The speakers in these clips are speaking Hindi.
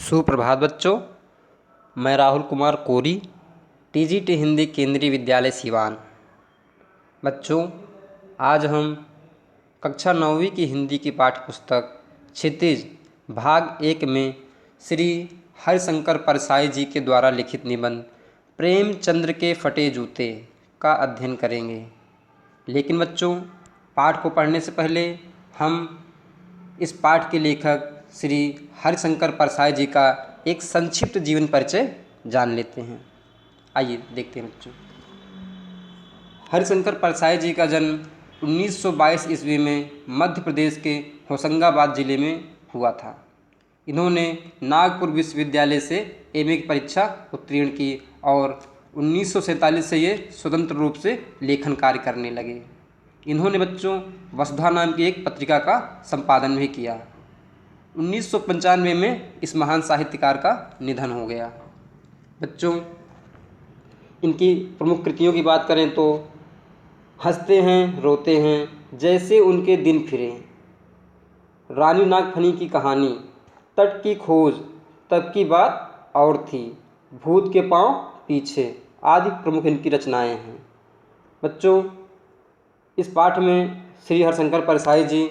सुप्रभात बच्चों। मैं राहुल कुमार कोरी, टीजीटी हिंदी केंद्रीय विद्यालय सिवान। बच्चों, आज हम कक्षा 9वीं की हिंदी की पाठ्य पुस्तक क्षितिज भाग 1 में श्री हरिशंकर परसाई जी के द्वारा लिखित निबंध प्रेमचंद्र के फटे जूते का अध्ययन करेंगे। लेकिन बच्चों, पाठ को पढ़ने से पहले हम इस पाठ के लेखक श्री हरिशंकर परसाई जी का एक संक्षिप्त जीवन परिचय जान लेते हैं। आइए देखते हैं बच्चों। हरिशंकर परसाई जी का जन्म 1922 ईस्वी में मध्य प्रदेश के होशंगाबाद जिले में हुआ था। इन्होंने नागपुर विश्वविद्यालय से एमए की परीक्षा उत्तीर्ण की और 1947 से ये स्वतंत्र रूप से लेखन कार्य करने लगे। इन्होंने बच्चों वसुधा नाम की एक पत्रिका का संपादन भी किया। 1995 में इस महान साहित्यकार का निधन हो गया। बच्चों, इनकी प्रमुख कृतियों की बात करें तो हंसते हैं रोते हैं जैसे उनके दिन फिरे, रानी नागफनी की कहानी, तट की खोज, तब की बात और थी, भूत के पांव पीछे आदि प्रमुख इनकी रचनाएं हैं। बच्चों, इस पाठ में श्री हरिशंकर परसाई जी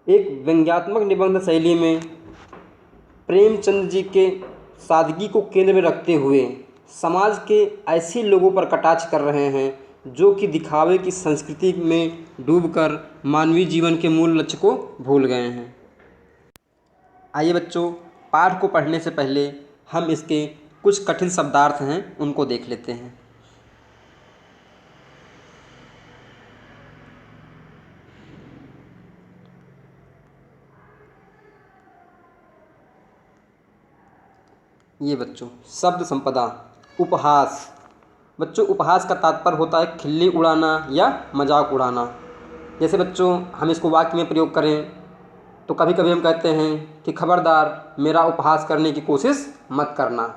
एक व्यंग्यात्मक निबंध शैली में प्रेमचंद जी के सादगी को केंद्र में रखते हुए समाज के ऐसे लोगों पर कटाक्ष कर रहे हैं जो कि दिखावे की संस्कृति में डूबकर मानवीय जीवन के मूल लक्ष्य को भूल गए हैं। आइए बच्चों, पाठ को पढ़ने से पहले हम इसके कुछ कठिन शब्दार्थ हैं उनको देख लेते हैं। ये बच्चों, शब्द संपदा। उपहास। बच्चों, उपहास का तात्पर्य होता है खिल्ली उड़ाना या मजाक उड़ाना। जैसे बच्चों हम इसको वाक्य में प्रयोग करें तो कभी कभी हम कहते हैं कि खबरदार मेरा उपहास करने की कोशिश मत करना।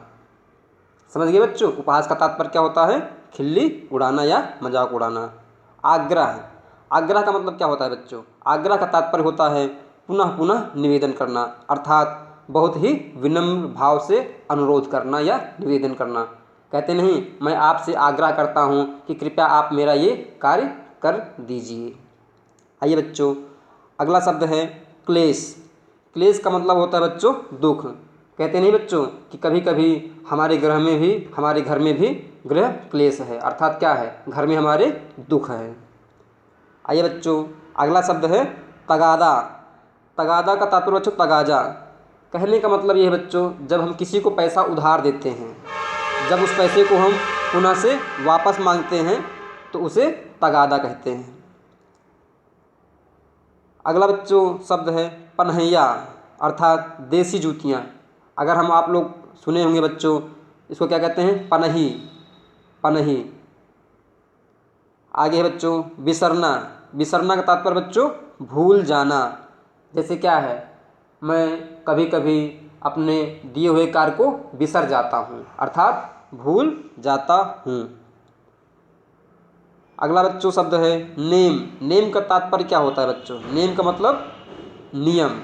समझ गए बच्चों, उपहास का तात्पर्य क्या होता है? खिल्ली उड़ाना या मजाक उड़ाना। आग्रह। आग्रह का मतलब क्या होता है बच्चों? आग्रह का तात्पर्य होता है पुनः पुनः निवेदन करना, अर्थात बहुत ही विनम्र भाव से अनुरोध करना या निवेदन करना। कहते नहीं, मैं आपसे आग्रह करता हूँ कि कृपया आप मेरा ये कार्य कर दीजिए। आइए बच्चों, अगला शब्द है क्लेश। क्लेश का मतलब होता है बच्चों दुख। कहते नहीं बच्चों कि कभी कभी हमारे घर में भी गृह क्लेश है, अर्थात क्या है? घर में हमारे दुख है। आइए बच्चों, अगला शब्द है तगादा। तगादा का तात्पर्य बच्चों तगाजा। कहने का मतलब ये है बच्चों, जब हम किसी को पैसा उधार देते हैं, जब उस पैसे को हम पुनः से वापस मांगते हैं तो उसे तगादा कहते हैं। अगला बच्चों शब्द है पनहैया, अर्थात देसी जूतियाँ। अगर हम आप लोग सुने होंगे बच्चों, इसको क्या कहते हैं? पनही। पनही। आगे है बच्चों बिसरना। बिसरना का तात्पर्य बच्चों भूल जाना। जैसे क्या है? मैं कभी कभी अपने दिए हुए कार्य को बिसर जाता हूँ, अर्थात भूल जाता हूँ। अगला बच्चों शब्द है नेम। नेम का तात्पर्य क्या होता है बच्चों? नेम का मतलब नियम,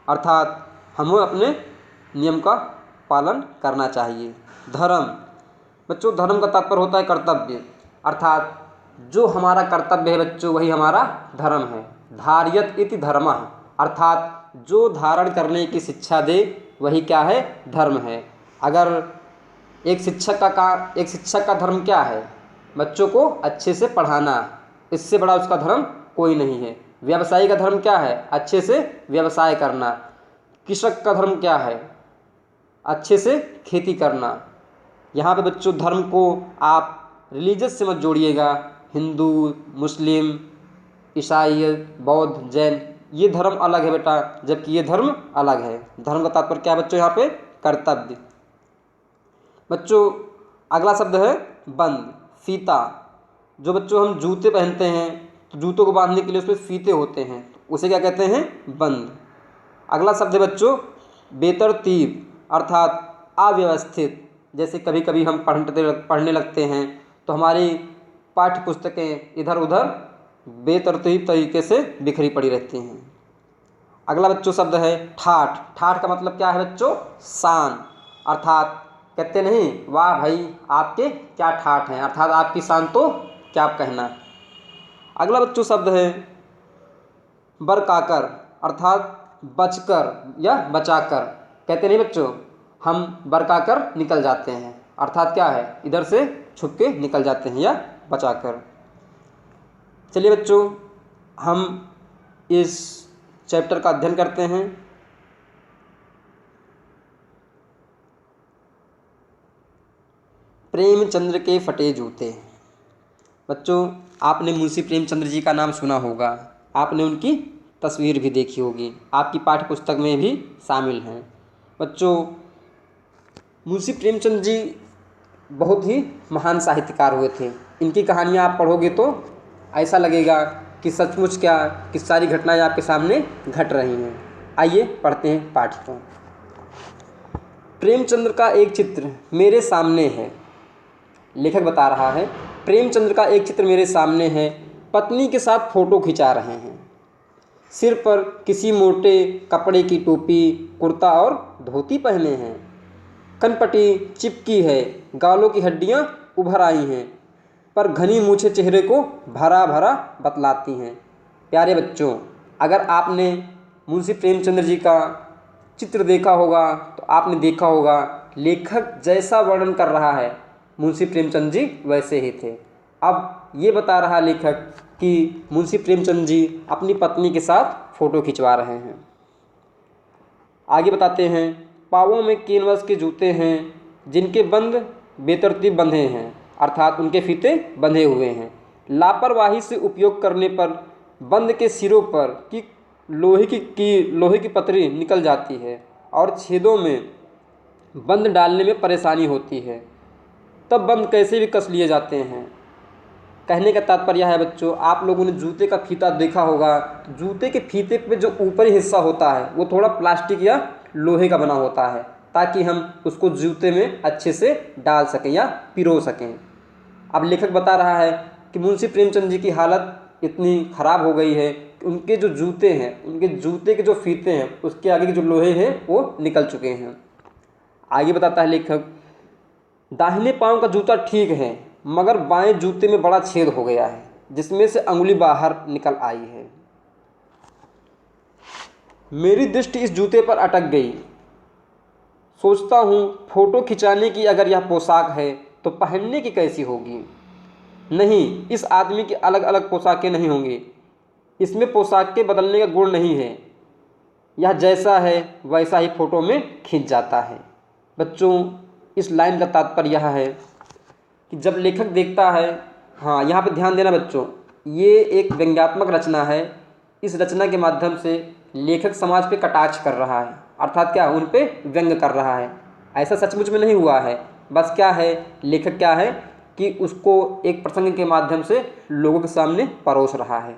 अर्थात हमें अपने नियम का पालन करना चाहिए। धर्म। बच्चों, धर्म का तात्पर्य होता है कर्तव्य, अर्थात जो हमारा कर्तव्य है बच्चों वही हमारा धर्म है। धार्यत इति धर्मः, अर्थात जो धारण करने की शिक्षा दे वही क्या है? धर्म है। अगर एक शिक्षक का धर्म क्या है? बच्चों को अच्छे से पढ़ाना, इससे बड़ा उसका धर्म कोई नहीं है। व्यवसायी का धर्म क्या है? अच्छे से व्यवसाय करना। कृषक का धर्म क्या है? अच्छे से खेती करना। यहाँ पे बच्चों धर्म को आप रिलीजियस से मत जोड़िएगा। हिंदू, मुस्लिम, ईसाई, बौद्ध, जैन, ये धर्म अलग है बेटा, जबकि ये धर्म अलग है। धर्म का तात्पर्य क्या है बच्चों? यहाँ पे कर्तव्य। बच्चों अगला शब्द है बंद, फीता। जो बच्चों हम जूते पहनते हैं तो जूतों को बांधने के लिए उसमें फीते होते हैं, उसे क्या कहते हैं? बंद। अगला शब्द है बच्चों बेतरतीब, अर्थात अव्यवस्थित। जैसे कभी कभी हम पढ़ने लगते हैं तो हमारी पाठ्य पुस्तकें इधर उधर बेतरतीब तरीके से बिखरी पड़ी रहती हैं। अगला बच्चों शब्द है ठाठ। ठाठ का मतलब क्या है बच्चों? शान। अर्थात कहते नहीं वाह भाई आपके क्या ठाठ हैं, अर्थात आपकी शान तो क्या कहना। अगला बच्चों शब्द है बरकाकर, अर्थात बचकर या बचाकर। कहते नहीं बच्चों हम बरकाकर निकल जाते हैं, अर्थात क्या है इधर से छुप के निकल जाते हैं या बचाकर। चलिए बच्चों हम इस चैप्टर का अध्ययन करते हैं। प्रेमचंद्र के फटे जूते। बच्चों आपने मुंशी प्रेमचंद्र जी का नाम सुना होगा, आपने उनकी तस्वीर भी देखी होगी, आपकी पाठ्य पुस्तक में भी शामिल हैं। बच्चों मुंशी प्रेमचंद जी बहुत ही महान साहित्यकार हुए थे। इनकी कहानियाँ आप पढ़ोगे तो ऐसा लगेगा कि सचमुच क्या कि सारी घटनाएं आपके सामने घट रही हैं। आइए पढ़ते हैं पाठ को। प्रेमचंद्र का एक चित्र मेरे सामने है। लेखक बता रहा है प्रेमचंद्र का एक चित्र मेरे सामने है। पत्नी के साथ फोटो खिंचा रहे हैं। सिर पर किसी मोटे कपड़े की टोपी, कुर्ता और धोती पहने हैं। कनपटी चिपकी है, गालों की हड्डियां उभर आई हैं, पर घनी मूछें चेहरे को भरा भरा बतलाती हैं। प्यारे बच्चों अगर आपने मुंशी प्रेमचंद्र जी का चित्र देखा होगा तो आपने देखा होगा लेखक जैसा वर्णन कर रहा है मुंशी प्रेमचंद जी वैसे ही थे। अब ये बता रहा लेखक कि मुंशी प्रेमचंद जी अपनी पत्नी के साथ फ़ोटो खिंचवा रहे हैं। आगे बताते हैं पाँवों में कैनवस के जूते हैं जिनके बंद बेतरतीब बंधे हैं, अर्थात उनके फीते बंधे हुए हैं। लापरवाही से उपयोग करने पर बंद के सिरों पर की लोहे की पतरी निकल जाती है और छेदों में बंद डालने में परेशानी होती है। तब बंद कैसे भी कस लिए जाते हैं। कहने का तात्पर्य है बच्चों आप लोगों ने जूते का फीता देखा होगा। जूते के फीते पे जो ऊपरी हिस्सा होता है वो थोड़ा प्लास्टिक या लोहे का बना होता है ताकि हम उसको जूते में अच्छे से डाल सकें या पिरो सकें। अब लेखक बता रहा है कि मुंशी प्रेमचंद जी की हालत इतनी ख़राब हो गई है कि उनके जो जूते हैं, उनके जूते के जो फीते हैं उसके आगे के जो लोहे हैं वो निकल चुके हैं। आगे बताता है लेखक दाहिने पांव का जूता ठीक है मगर बाएं जूते में बड़ा छेद हो गया है जिसमें से अंगुली बाहर निकल आई है। मेरी दृष्टि इस जूते पर अटक गई। सोचता हूँ फोटो खिंचाने की अगर यह पोशाक है तो पहनने की कैसी होगी। नहीं, इस आदमी की अलग अलग पोशाकें नहीं होंगी। इसमें पोशाक के बदलने का गुण नहीं है। यह जैसा है वैसा ही फोटो में खिंच जाता है। बच्चों इस लाइन का तात्पर्य यह है कि जब लेखक देखता है, हाँ यहाँ पे ध्यान देना बच्चों, ये एक व्यंग्यात्मक रचना है। इस रचना के माध्यम से लेखक समाज पे कटाक्ष कर रहा है, अर्थात क्या उन पे व्यंग कर रहा है। ऐसा सचमुच में नहीं हुआ है, बस क्या है लेखक क्या है कि उसको एक प्रसंग के माध्यम से लोगों के सामने परोस रहा है।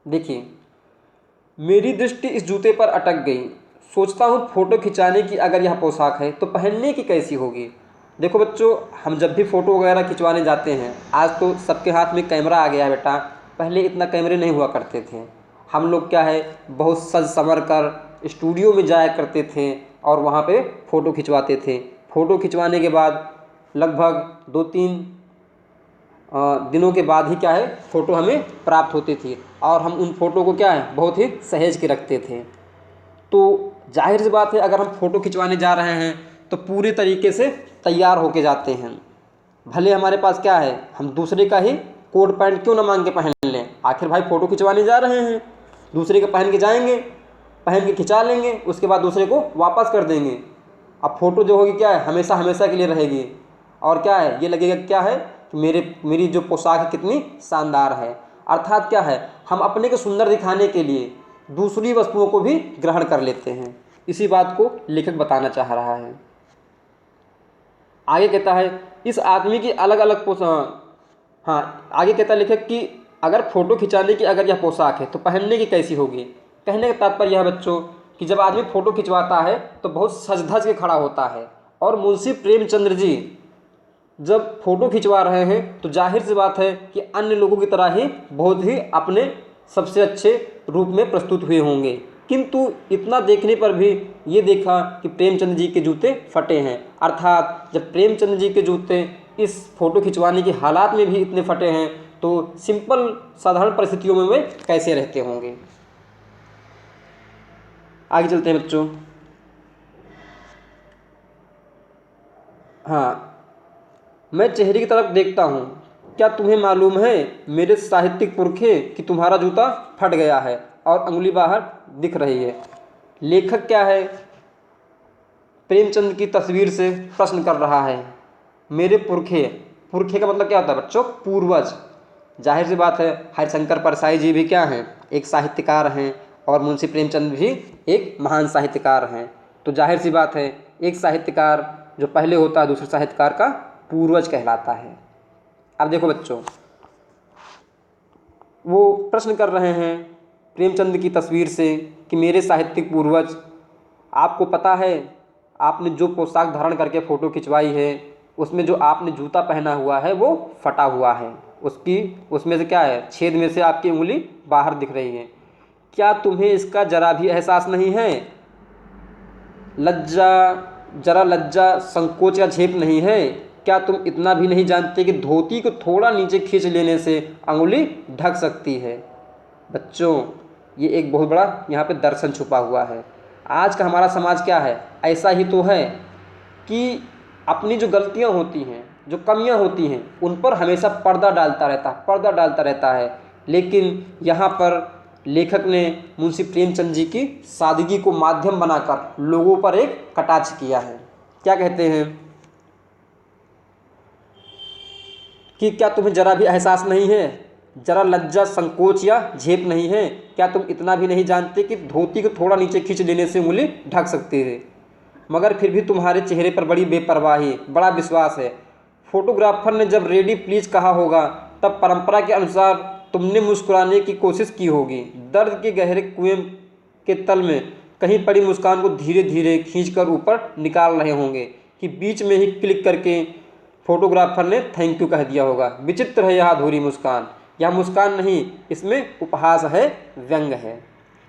देखिए मेरी दृष्टि इस जूते पर अटक गई। सोचता हूँ फोटो खिंचाने की अगर यह पोशाक है तो पहनने की कैसी होगी। देखो बच्चों हम जब भी फ़ोटो वगैरह खिंचवाने जाते हैं, आज तो सबके हाथ में कैमरा आ गया है बेटा, पहले इतना कैमरे नहीं हुआ करते थे। हम लोग क्या है बहुत सज संवर कर स्टूडियो में जाया करते थे और वहाँ पे फ़ोटो खिंचवाते थे। फ़ोटो खिंचवाने के बाद लगभग 2-3 दिनों के बाद ही क्या है फ़ोटो हमें प्राप्त होती थी और हम उन फ़ोटो को क्या है बहुत ही सहेज के रखते थे। तो जाहिर सी बात है अगर हम फ़ोटो खिंचवाने जा रहे हैं तो पूरे तरीके से तैयार होके जाते हैं। भले हमारे पास क्या है हम दूसरे का ही कोट पैंट क्यों ना मांग के पहन लें, आखिर भाई फ़ोटो खिंचवाने जा रहे हैं, दूसरे का पहन के जाएंगे, पहन के खिंचा लेंगे, उसके बाद दूसरे को वापस कर देंगे। अब फ़ोटो जो होगी क्या है हमेशा हमेशा के लिए रहेगी और क्या है ये लगेगा क्या है कि मेरी जो पोशाक है कितनी शानदार है। अर्थात क्या है हम अपने को सुंदर दिखाने के लिए दूसरी वस्तुओं को भी ग्रहण कर लेते हैं। इसी बात को लेखक बताना चाह रहा है। आगे कहता है इस आदमी की अलग अलग पोशाक, हाँ आगे कहता है लेखक कि अगर फ़ोटो खिंचाने की अगर यह पोशाक है तो पहनने की कैसी होगी। कहने का तात्पर्य यह बच्चों कि जब आदमी फ़ोटो खिंचवाता है तो बहुत सज धज के खड़ा होता है और मुंशी प्रेमचंद्र जी जब फ़ोटो खिंचवा रहे हैं तो जाहिर सी बात है कि अन्य लोगों की तरह ही बहुत ही अपने सबसे अच्छे रूप में प्रस्तुत हुए होंगे। किंतु इतना देखने पर भी ये देखा कि प्रेमचंद जी के जूते फटे हैं, अर्थात जब प्रेमचंद जी के जूते इस फ़ोटो खिंचवाने के हालात में भी इतने फटे हैं तो सिंपल साधारण परिस्थितियों में वे कैसे रहते होंगे। आगे चलते हैं बच्चों। हाँ, मैं चेहरे की तरफ देखता हूँ, क्या तुम्हें मालूम है मेरे साहित्यिक पुरखे कि तुम्हारा जूता फट गया है और अंगुली बाहर दिख रही है। लेखक क्या है, प्रेमचंद की तस्वीर से प्रश्न कर रहा है। मेरे पुरखे, पुरखे का मतलब क्या होता है बच्चों, पूर्वज। जाहिर सी बात है हरिशंकर परसाई जी भी क्या हैं, एक साहित्यकार हैं, और मुंशी प्रेमचंद भी एक महान साहित्यकार हैं। तो जाहिर सी बात है एक साहित्यकार जो पहले होता है दूसरे साहित्यकार का पूर्वज कहलाता है। अब देखो बच्चों, वो प्रश्न कर रहे हैं प्रेमचंद की तस्वीर से कि मेरे साहित्यिक पूर्वज, आपको पता है आपने जो पोशाक धारण करके फ़ोटो खिंचवाई है उसमें जो आपने जूता पहना हुआ है वो फटा हुआ है, उसमें से क्या है, छेद में से आपकी उंगली बाहर दिख रही है। क्या तुम्हें इसका जरा भी एहसास नहीं है? जरा लज्जा संकोच या झेप नहीं है? क्या तुम इतना भी नहीं जानते कि धोती को थोड़ा नीचे खींच लेने से अंगुली ढक सकती है? बच्चों, ये एक बहुत बड़ा यहाँ पे दर्शन छुपा हुआ है। आज का हमारा समाज क्या है, ऐसा ही तो है कि अपनी जो गलतियाँ होती हैं, जो कमियाँ होती हैं, उन पर हमेशा पर्दा डालता रहता है। लेकिन यहाँ पर लेखक ने मुंशी प्रेमचंद जी की सादगी को माध्यम बनाकर लोगों पर एक कटाक्ष किया है। क्या कहते हैं कि क्या तुम्हें जरा भी एहसास नहीं है, जरा लज्जा संकोच या झेप नहीं है? क्या तुम इतना भी नहीं जानते कि धोती को थोड़ा नीचे खींच लेने से उंगली ढक सकती है? मगर फिर भी तुम्हारे चेहरे पर बड़ी बेपरवाही, बड़ा विश्वास है। फोटोग्राफर ने जब रेडी प्लीज कहा होगा तब परंपरा के अनुसार तुमने मुस्कुराने की कोशिश की होगी। दर्द के गहरे कुएं के तल में कहीं पड़ी मुस्कान को धीरे धीरे खींचकर ऊपर निकाल रहे होंगे कि बीच में ही क्लिक करके फोटोग्राफर ने थैंक यू कह दिया होगा। विचित्र है यह अधूरी मुस्कान। यह मुस्कान नहीं, इसमें उपहास है, व्यंग है।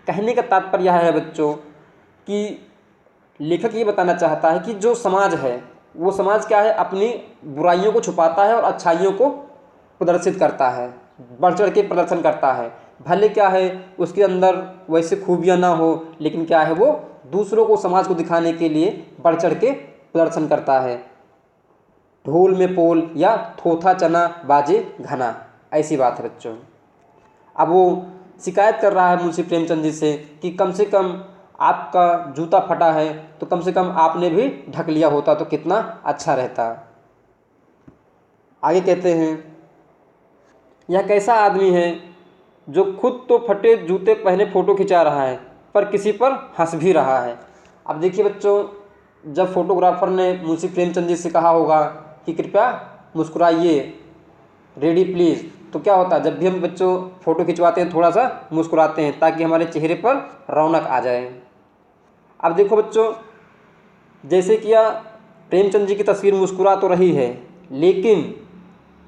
कहने का तात्पर्य यह है बच्चों कि लेखक ये बताना चाहता है कि जो समाज है वो समाज क्या है, अपनी बुराइयों को छुपाता है और अच्छाइयों को प्रदर्शित करता है, बढ़ चढ़ के प्रदर्शन करता है। भले क्या है उसके अंदर वैसे खूबियाँ ना हो, लेकिन क्या है वो दूसरों को, समाज को दिखाने के लिए बढ़ चढ़ के प्रदर्शन करता है। ढोल में पोल या थोथा चना बाजे घना, ऐसी बात है बच्चों। अब वो शिकायत कर रहा है मुंशी प्रेमचंद जी से कि कम से कम आपका जूता फटा है तो कम से कम आपने भी ढक लिया होता तो कितना अच्छा रहता। आगे कहते हैं, यह कैसा आदमी है जो खुद तो फटे जूते पहने फ़ोटो खिंचा रहा है पर किसी पर हंस भी रहा है। अब देखिए बच्चों, जब फोटोग्राफर ने मुंशी प्रेमचंद जी से कहा होगा कि कृपया मुस्कुराइए, रेडी प्लीज़, तो क्या होता है जब भी हम बच्चों फ़ोटो खिंचवाते हैं थोड़ा सा मुस्कुराते हैं ताकि हमारे चेहरे पर रौनक आ जाए। अब देखो बच्चों, जैसे कि प्रेमचंद जी की तस्वीर मुस्कुरा तो रही है, लेकिन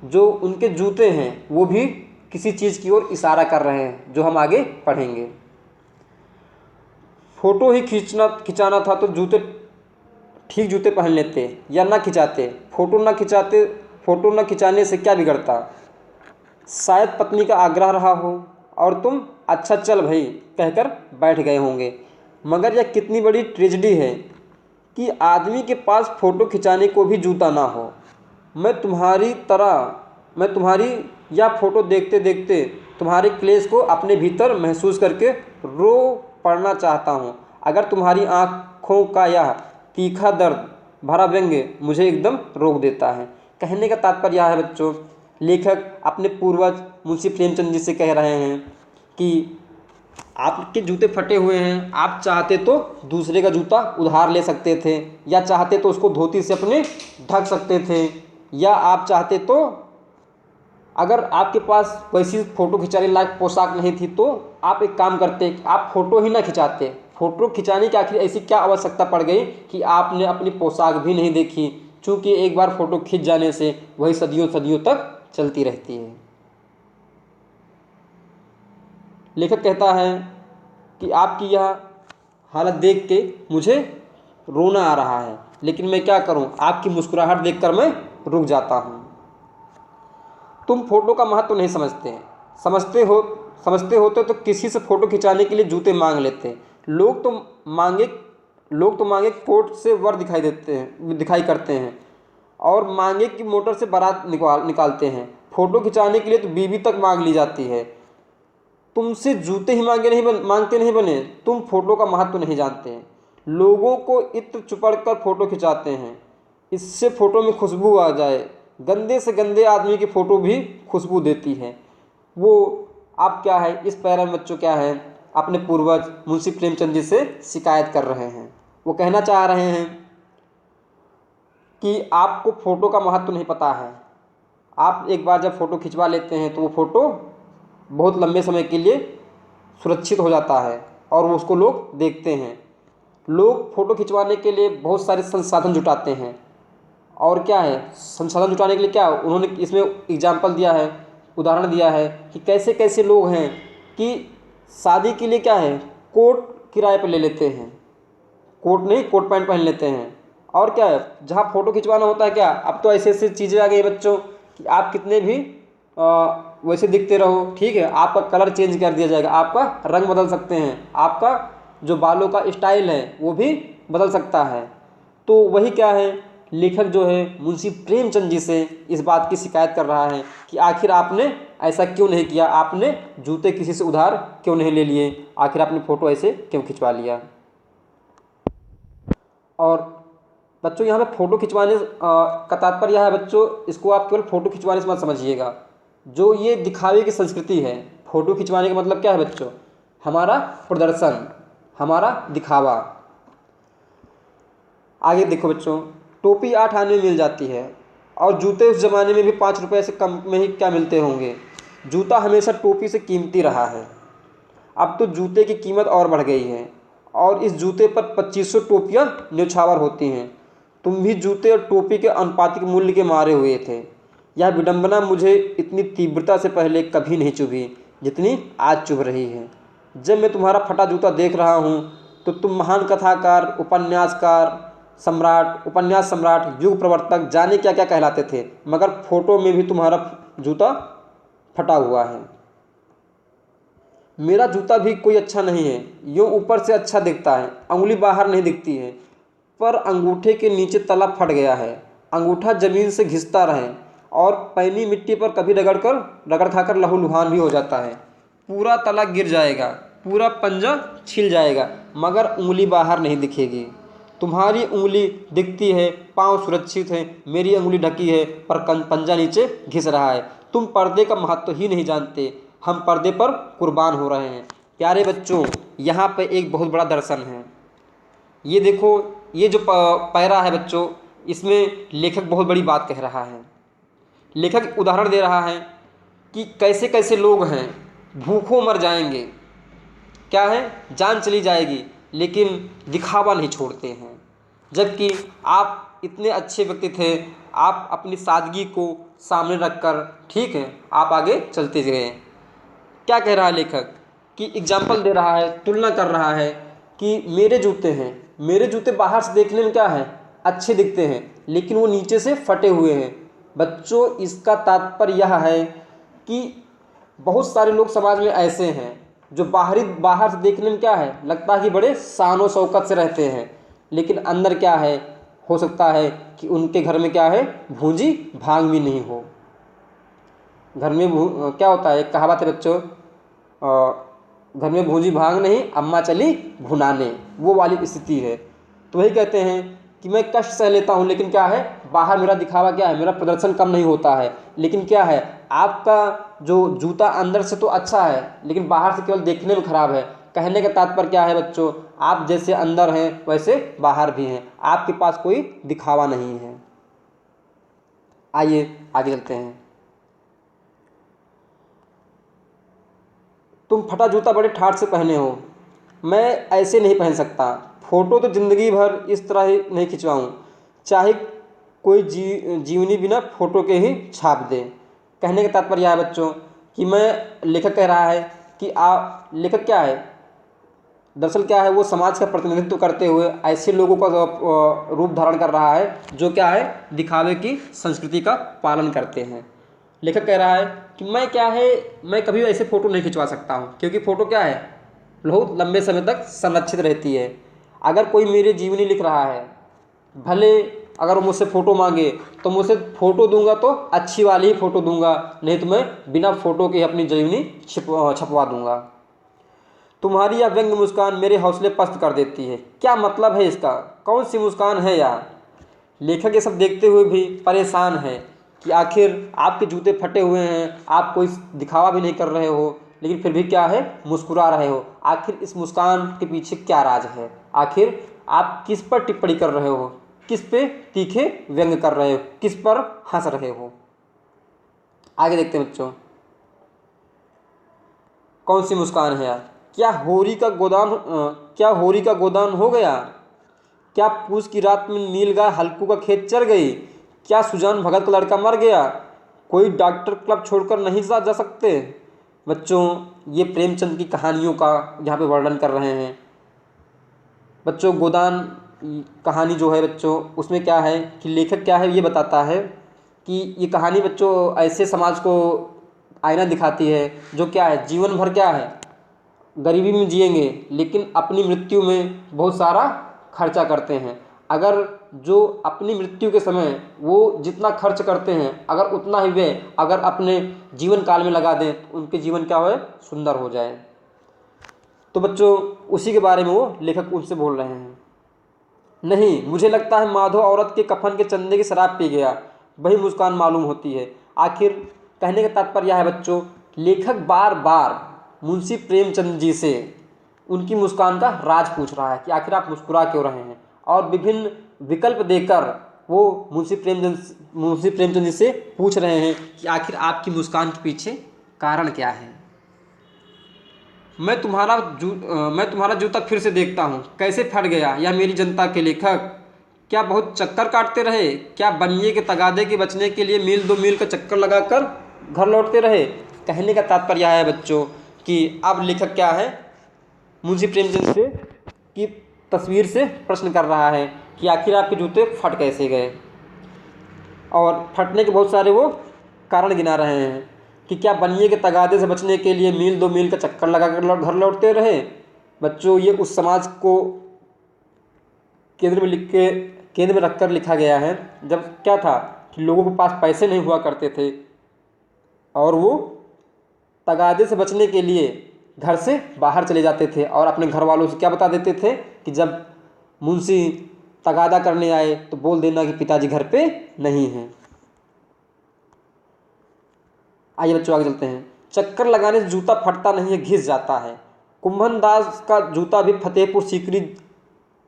जो उनके जूते हैं वो भी किसी चीज़ की ओर इशारा कर रहे हैं, जो हम आगे पढ़ेंगे। फ़ोटो ही खिंचाना था तो ठीक जूते पहन लेते या ना खिंचाते। फ़ोटो ना खिंचाने से क्या बिगड़ता? शायद पत्नी का आग्रह रहा हो और तुम अच्छा चल भाई कहकर बैठ गए होंगे। मगर यह कितनी बड़ी ट्रेजेडी है कि आदमी के पास फ़ोटो खिंचाने को भी जूता ना हो। मैं तुम्हारी यह फ़ोटो देखते देखते तुम्हारे क्लेश को अपने भीतर महसूस करके रो पड़ना चाहता हूँ। अगर तुम्हारी आँखों का यह तीखा दर्द भरा व्यंग्य मुझे एकदम रोक देता है। कहने का तात्पर्य यह है बच्चों, लेखक अपने पूर्वज मुंशी प्रेमचंद जी से कह रहे हैं कि आपके जूते फटे हुए हैं, आप चाहते तो दूसरे का जूता उधार ले सकते थे, या चाहते तो उसको धोती से अपने ढक सकते थे, या आप चाहते तो अगर आपके पास वैसी फ़ोटो खिंचाने लायक पोशाक नहीं थी तो आप एक काम करते, आप फ़ोटो ही ना खिंचाते। फ़ोटो खिंचाने की आखिर ऐसी क्या आवश्यकता पड़ गई कि आपने अपनी पोशाक भी नहीं देखी, चूँकि एक बार फ़ोटो खिंच जाने से वही सदियों सदियों तक चलती रहती है। लेखक कहता है कि आपकी यह हालत देख के मुझे रोना आ रहा है, लेकिन मैं क्या करूं, आपकी मुस्कुराहट देखकर मैं रुक जाता हूं। तुम फोटो का महत्व नहीं समझते, समझते होते तो किसी से फ़ोटो खिंचाने के लिए जूते मांग लेते। लोग तो मांगे कोट से वर दिखाई करते हैं, और मांगे कि मोटर से बारात निकालते हैं। फ़ोटो खिंचाने के लिए तो बीवी तक मांग ली जाती है। तुमसे जूते ही मांगते नहीं बने, तुम फोटो का महत्व नहीं जानते। लोगों को इत्र चुपड़ कर फ़ोटो खिंचाते हैं, इससे फ़ोटो में खुशबू आ जाए। गंदे से गंदे आदमी की फ़ोटो भी खुशबू देती है। वो आप क्या है, इस पैरा में बच्चों क्या है, अपने पूर्वज मुंशी प्रेमचंद जी से शिकायत कर रहे हैं। वो कहना चाह रहे हैं कि आपको फ़ोटो का महत्व नहीं पता है। आप एक बार जब फ़ोटो खिंचवा लेते हैं तो वो फ़ोटो बहुत लंबे समय के लिए सुरक्षित हो जाता है और वो उसको लोग देखते हैं। लोग फ़ोटो खिंचवाने के लिए बहुत सारे संसाधन जुटाते हैं, और क्या है, संसाधन जुटाने के लिए क्या उन्होंने इसमें एग्जाम्पल दिया है, उदाहरण दिया है कि कैसे कैसे लोग हैं कि शादी के लिए क्या है, कोट किराए पर ले लेते हैं, कोट नहीं कोट पैंट पहन लेते हैं। और क्या है, जहाँ फ़ोटो खिंचवाना होता है क्या, अब तो ऐसी ऐसी चीज़ें आ गई बच्चों कि आप कितने भी वैसे दिखते रहो, ठीक है, आपका कलर चेंज कर दिया जाएगा, आपका रंग बदल सकते हैं, आपका जो बालों का स्टाइल है वो भी बदल सकता है। तो वही क्या है, लेखक जो है मुंशी प्रेमचंद जी से इस बात की शिकायत कर रहा है कि आखिर आपने ऐसा क्यों नहीं किया, आपने जूते किसी से उधार क्यों नहीं ले लिए, आखिर आपने फ़ोटो ऐसे क्यों खिंचवा लिया। और बच्चों यहाँ पे फ़ोटो खिंचवाने का तात्पर्य यह है बच्चों, इसको आप केवल फ़ोटो खिंचवाने से मत समझिएगा। जो ये दिखावे की संस्कृति है, फ़ोटो खिंचवाने का मतलब क्या है बच्चों, हमारा प्रदर्शन, हमारा दिखावा। आगे देखो बच्चों, टोपी 8 आने में मिल जाती है, और जूते उस ज़माने में भी 5 रुपये से कम में ही क्या मिलते होंगे। जूता हमेशा टोपी से कीमती रहा है। अब तो जूते की कीमत और बढ़ गई है, और इस जूते पर 2500 टोपियाँ न्यौछावर होती हैं। तुम भी जूते और टोपी के अनुपातिक मूल्य के मारे हुए थे। यह विडंबना मुझे इतनी तीव्रता से पहले कभी नहीं चुभी जितनी आज चुभ रही है। जब मैं तुम्हारा फटा जूता देख रहा हूँ तो तुम महान कथाकार, उपन्यास सम्राट, युग प्रवर्तक, जाने क्या क्या कहलाते थे, मगर फोटो में भी तुम्हारा जूता फटा हुआ है। मेरा जूता भी कोई अच्छा नहीं है, यूँ ऊपर से अच्छा दिखता है, अंगुली बाहर नहीं दिखती है, पर अंगूठे के नीचे तला फट गया है। अंगूठा ज़मीन से घिसता रहे और पैनी मिट्टी पर कभी रगड़ खाकर लहूलुहान भी हो जाता है। पूरा तला गिर जाएगा, पूरा पंजा छिल जाएगा, मगर उंगली बाहर नहीं दिखेगी। तुम्हारी उंगली दिखती है, पाँव सुरक्षित है, मेरी उंगली ढकी है पर पंजा नीचे घिस रहा है। तुम पर्दे का महत्व ही नहीं जानते, हम पर्दे पर कुर्बान हो रहे हैं। प्यारे बच्चों, यहाँ पे एक बहुत बड़ा दर्शन है। ये देखो, ये जो पैरा है बच्चों, इसमें लेखक बहुत बड़ी बात कह रहा है। लेखक उदाहरण दे रहा है कि कैसे कैसे लोग हैं, भूखों मर जाएंगे, क्या है, जान चली जाएगी, लेकिन दिखावा नहीं छोड़ते हैं। जबकि आप इतने अच्छे व्यक्ति थे, आप अपनी सादगी को सामने रखकर, ठीक है, आप आगे चलते गए। क्या कह रहा है लेखक कि एग्जाम्पल दे रहा है, तुलना कर रहा है कि मेरे जूते हैं, मेरे जूते बाहर से देखने में क्या है, अच्छे दिखते हैं, लेकिन वो नीचे से फटे हुए हैं। बच्चों, इसका तात्पर्य यह है कि बहुत सारे लोग समाज में ऐसे हैं जो बाहर से देखने में क्या है, लगता है कि बड़े शान और शौकत से रहते हैं, लेकिन अंदर क्या है, हो सकता है कि उनके घर में क्या है, भूंजी भांग भी नहीं हो। घर में क्या होता है, एक कहावत है बच्चों, घर में भूंजी भांग नहीं, अम्मा चली भुनाने, वो वाली स्थिति है। तो वही कहते हैं कि मैं कष्ट सह लेता हूँ, लेकिन क्या है, बाहर मेरा दिखावा क्या है, मेरा प्रदर्शन कम नहीं होता है, लेकिन क्या है, आपका जो जूता अंदर से तो अच्छा है, लेकिन बाहर से केवल देखने में खराब है। कहने का तात्पर्य क्या है बच्चों, आप जैसे अंदर हैं वैसे बाहर भी हैं, आपके पास कोई दिखावा नहीं है। आइए आगे चलते हैं। तुम फटा जूता बड़े ठाठ से पहने हो, मैं ऐसे नहीं पहन सकता। फ़ोटो तो ज़िंदगी भर इस तरह ही नहीं खिंचवाऊँ, चाहे कोई जीवनी बिना फ़ोटो के ही छाप दे। कहने का तात्पर्य यह है बच्चों कि लेखक कह रहा है कि लेखक क्या है, दरअसल क्या है, वो समाज का प्रतिनिधित्व करते हुए ऐसे लोगों का रूप धारण कर रहा है जो क्या है, दिखावे की संस्कृति का पालन करते हैं। लेखक कह रहा है कि मैं क्या है, मैं कभी ऐसे फ़ोटो नहीं खिंचवा सकता हूँ, क्योंकि फ़ोटो क्या है, बहुत लंबे समय तक संरक्षित रहती है। अगर कोई मेरी जीवनी लिख रहा है, भले अगर वो मुझसे फ़ोटो मांगे तो मुझसे फ़ोटो दूंगा तो अच्छी वाली ही फ़ोटो दूंगा, नहीं तो मैं बिना फ़ोटो के अपनी जीवनी छपवा दूंगा। तुम्हारी यह व्यंग मुस्कान मेरे हौसले पस्त कर देती है। क्या मतलब है इसका, कौन सी मुस्कान है यह? लेखक ये सब देखते हुए भी परेशान है कि आखिर आपके जूते फटे हुए हैं, आप कोई दिखावा भी नहीं कर रहे हो, लेकिन फिर भी क्या है, मुस्कुरा रहे हो। आखिर इस मुस्कान के पीछे क्या राज है? आखिर आप किस पर टिप्पणी कर रहे हो, किस पे तीखे व्यंग कर रहे हो, किस पर हंस रहे हो? आगे देखते हैं बच्चों, कौन सी मुस्कान है यार? क्या होरी का गोदान हो गया? क्या पूस की रात में नीलगाय हल्कू का खेत चर गई? क्या सुजान भगत का लड़का मर गया? कोई डॉक्टर क्लब छोड़कर नहीं जा सकते? बच्चों, ये प्रेमचंद की कहानियों का यहाँ पे वर्णन कर रहे हैं। बच्चों, गोदान कहानी जो है बच्चों, उसमें क्या है कि लेखक क्या है, ये बताता है कि ये कहानी बच्चों ऐसे समाज को आईना दिखाती है जो क्या है, जीवन भर क्या है, गरीबी में जिएंगे, लेकिन अपनी मृत्यु में बहुत सारा खर्चा करते हैं। अगर जो अपनी मृत्यु के समय वो जितना खर्च करते हैं, अगर उतना ही वे अगर अपने जीवन काल में लगा दें तो उनके जीवन क्या हो, सुंदर हो जाए। तो बच्चों, उसी के बारे में वो लेखक उनसे बोल रहे हैं। नहीं, मुझे लगता है माधव औरत के कफन के चंदे की शराब पी गया, वही मुस्कान मालूम होती है। आखिर कहने का तात्पर्य है बच्चों, लेखक बार बार मुंशी प्रेमचंद जी से उनकी मुस्कान का राज पूछ रहा है कि आखिर आप मुस्कुरा क्यों रहे हैं, और विभिन्न विकल्प देकर वो मुंशी प्रेमचंद जी से पूछ रहे हैं कि आखिर आपकी मुस्कान के पीछे कारण क्या है। मैं तुम्हारा जूता फिर से देखता हूँ, कैसे फट गया यह मेरी जनता के लेखक। क्या बहुत चक्कर काटते रहे? क्या बनिए के तगादे के बचने के लिए मील 2 मील का चक्कर लगाकर घर लौटते रहे? कहने का तात्पर्य है बच्चों कि अब लेखक क्या है, मुंशी प्रेमचंद से की तस्वीर से प्रश्न कर रहा है कि आखिर आपके जूते फट कैसे गए, और फटने के बहुत सारे वो कारण गिना रहे हैं कि क्या बनिए के तगादे से बचने के लिए मील 2 मील का चक्कर लगाकर घर लौटते रहे। बच्चों, ये उस समाज को केंद्र में रखकर लिखा गया है जब क्या था कि लोगों के पास पैसे नहीं हुआ करते थे, और वो तगादे से बचने के लिए घर से बाहर चले जाते थे और अपने घर वालों से क्या बता देते थे कि जब मुंशी तगादा करने आए तो बोल देना कि पिताजी घर पे नहीं हैं। आइए बच्चों, आगे चलते हैं। चक्कर लगाने से जूता फटता नहीं है, घिस जाता है। कुंभन दास का जूता भी फतेहपुर सीकरी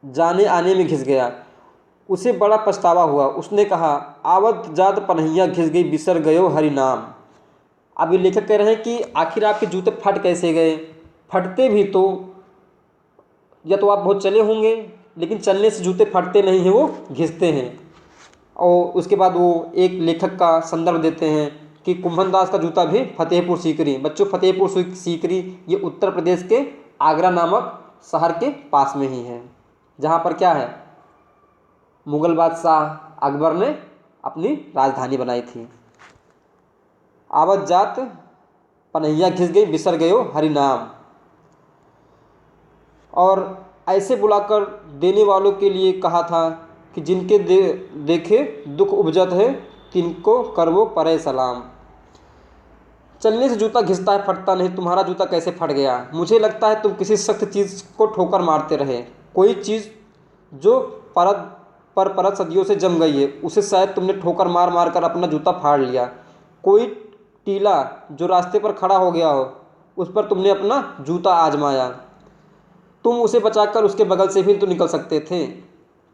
जाने आने में घिस गया, उसे बड़ा पछतावा हुआ। उसने कहा, आवत जात पनहिया घिस गई, बिसर गयो हरि नाम। अब ये लेखक कह रहे हैं कि आखिर आपके जूते फट कैसे गए? फटते भी तो या तो आप बहुत चले होंगे, लेकिन चलने से जूते फटते नहीं हैं, वो घिसते हैं। और उसके बाद वो एक लेखक का संदर्भ देते हैं कि कुंभन दास का जूता भी फतेहपुर सीकरी। बच्चों, फतेहपुर सीकरी ये उत्तर प्रदेश के आगरा नामक शहर के पास में ही है, जहाँ पर क्या है, मुग़ल बादशाह अकबर ने अपनी राजधानी बनाई थी। आवत जात पनहिया घिस गई, बिसर गयो हरि नाम। और ऐसे बुलाकर देने वालों के लिए कहा था कि जिनके देखे दुख उपजत है, तिनको करवो परे सलाम। चलने से जूता घिसता है, फटता नहीं। तुम्हारा जूता कैसे फट गया? मुझे लगता है तुम किसी सख्त चीज़ को ठोकर मारते रहे। कोई चीज़ जो परत सदियों से जम गई है, उसे शायद तुमने ठोकर मार मार कर अपना जूता फाड़ लिया। कोई टीला जो रास्ते पर खड़ा हो गया हो, उस पर तुमने अपना जूता आजमाया। तुम उसे बचाकर उसके बगल से भी तो निकल सकते थे,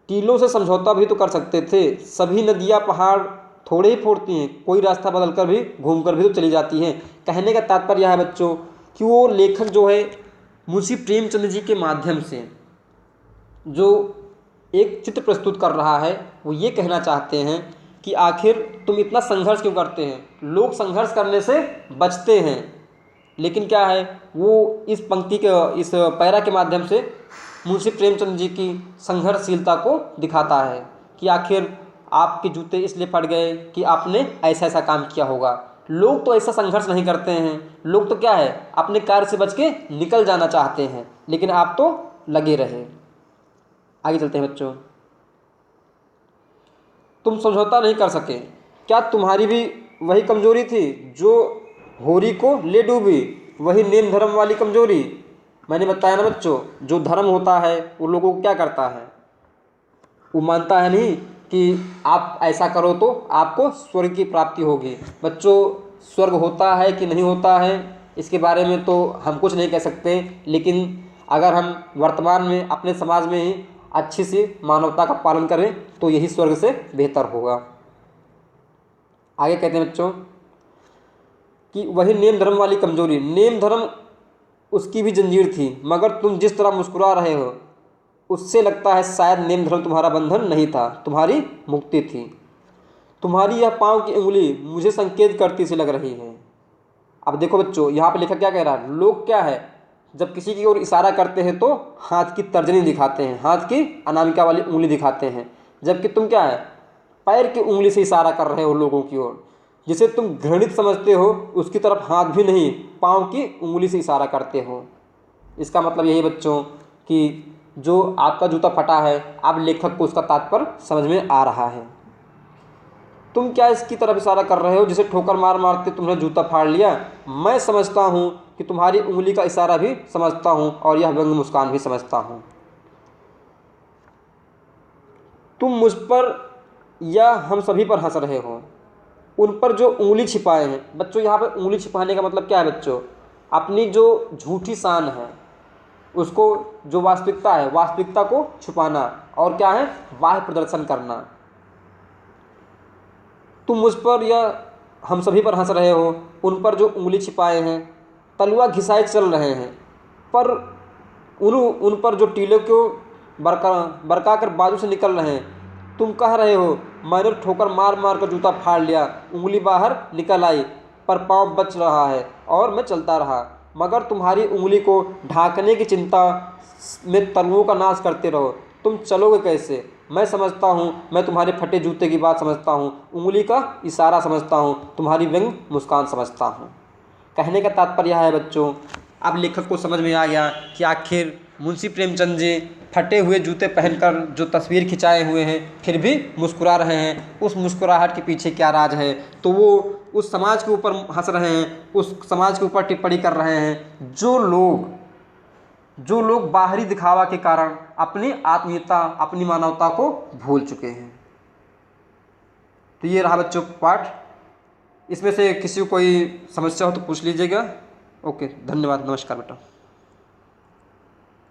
टीलों से समझौता भी तो कर सकते थे। सभी नदियाँ पहाड़ थोड़े ही फोड़ती हैं, कोई रास्ता बदल कर भी घूम कर भी तो चली जाती हैं। कहने का तात्पर्य है बच्चों कि वो लेखक जो है मुंशी प्रेमचंद जी के माध्यम से जो एक चित्र प्रस्तुत कर रहा है, वो ये कहना चाहते हैं कि आखिर तुम इतना संघर्ष क्यों करते हैं? लोग संघर्ष करने से बचते हैं, लेकिन क्या है, वो इस पंक्ति के, इस पैरा के माध्यम से मुंशी प्रेमचंद जी की संघर्षशीलता को दिखाता है कि आखिर आपके जूते इसलिए फट गए कि आपने ऐसा ऐसा काम किया होगा। लोग तो ऐसा संघर्ष नहीं करते हैं, लोग तो क्या है, अपने कार्य से बच के निकल जाना चाहते हैं, लेकिन आप तो लगे रहे। आगे चलते हैं बच्चों। तुम समझौता नहीं कर सके, क्या तुम्हारी भी वही कमजोरी थी जो होरी को ले डूबी, वही नेम धर्म वाली कमजोरी। मैंने बताया ना बच्चों, जो धर्म होता है वो लोगों को क्या करता है, वो मानता है नहीं कि आप ऐसा करो तो आपको स्वर्ग की प्राप्ति होगी। बच्चों, स्वर्ग होता है कि नहीं होता है इसके बारे में तो हम कुछ नहीं कह सकते, लेकिन अगर हम वर्तमान में अपने समाज में ही अच्छी सी मानवता का पालन करें तो यही स्वर्ग से बेहतर होगा। आगे कहते हैं बच्चों कि वही नेम धर्म वाली कमजोरी, नेम धर्म उसकी भी जंजीर थी, मगर तुम जिस तरह मुस्कुरा रहे हो उससे लगता है शायद नेम धर्म तुम्हारा बंधन नहीं था, तुम्हारी मुक्ति थी। तुम्हारी यह पाँव की उंगली मुझे संकेत करती सी लग रही है। अब देखो बच्चों, यहाँ पे लेखक क्या कह रहा है, लोग क्या है, जब किसी की ओर इशारा करते हैं तो हाथ की तर्जनी दिखाते हैं, हाथ की अनामिका वाली उंगली दिखाते हैं, जबकि तुम क्या है, पैर की उंगली से इशारा कर रहे हो लोगों की ओर। जिसे तुम घृणित समझते हो उसकी तरफ हाथ भी नहीं, पाँव की उंगली से इशारा करते हो। इसका मतलब यही बच्चों कि जो आपका जूता फटा है, अब लेखक को उसका तात्पर्य समझ में आ रहा है। तुम क्या इसकी तरफ इशारा कर रहे हो जिसे ठोकर मार मारते तुमने जूता फाड़ लिया। मैं समझता हूँ कि तुम्हारी उंगली का इशारा भी समझता हूँ और यह व्यंग मुस्कान भी समझता हूँ। तुम मुझ पर या हम सभी पर हंस रहे हो, उन पर जो उंगली छिपाए हैं। बच्चों, यहाँ पर उंगली छिपाने का मतलब क्या है बच्चों, अपनी जो झूठी शान है उसको, जो वास्तविकता है वास्तविकता को छुपाना, और क्या है, बाह्य प्रदर्शन करना। तुम मुझ पर या हम सभी पर हंस रहे हो, उन पर जो उंगली छिपाए हैं, तलवा घिसाए चल रहे हैं, पर उन पर जो टीले को बरका कर बाजू से निकल रहे हैं। तुम कह रहे हो मैंने ठोकर मार मार कर जूता फाड़ लिया, उंगली बाहर निकल आई पर पाँव बच रहा है और मैं चलता रहा, मगर तुम्हारी उंगली को ढांकने की चिंता में तलवों का नाश करते रहो। तुम चलोगे कैसे, मैं समझता हूँ, मैं तुम्हारे फटे जूते की बात समझता हूँ, उंगली का इशारा समझता हूँ, तुम्हारी व्यंग मुस्कान समझता हूँ। कहने का तात्पर्य है बच्चों, अब लेखक को समझ में आ गया कि आखिर मुंशी प्रेमचंद जी फटे हुए जूते पहनकर जो तस्वीर खिंचाए हुए हैं फिर भी मुस्कुरा रहे हैं, उस मुस्कुराहट के पीछे क्या राज है। तो वो उस समाज के ऊपर हंस रहे हैं, उस समाज के ऊपर टिप्पणी कर रहे हैं जो लोग बाहरी दिखावा के कारण अपनी आत्मीयता, अपनी मानवता को भूल चुके हैं। तो ये रहा बच्चों पाठ। इसमें से किसी को कोई समस्या हो तो पूछ लीजिएगा। ओके, धन्यवाद, नमस्कार बेटा।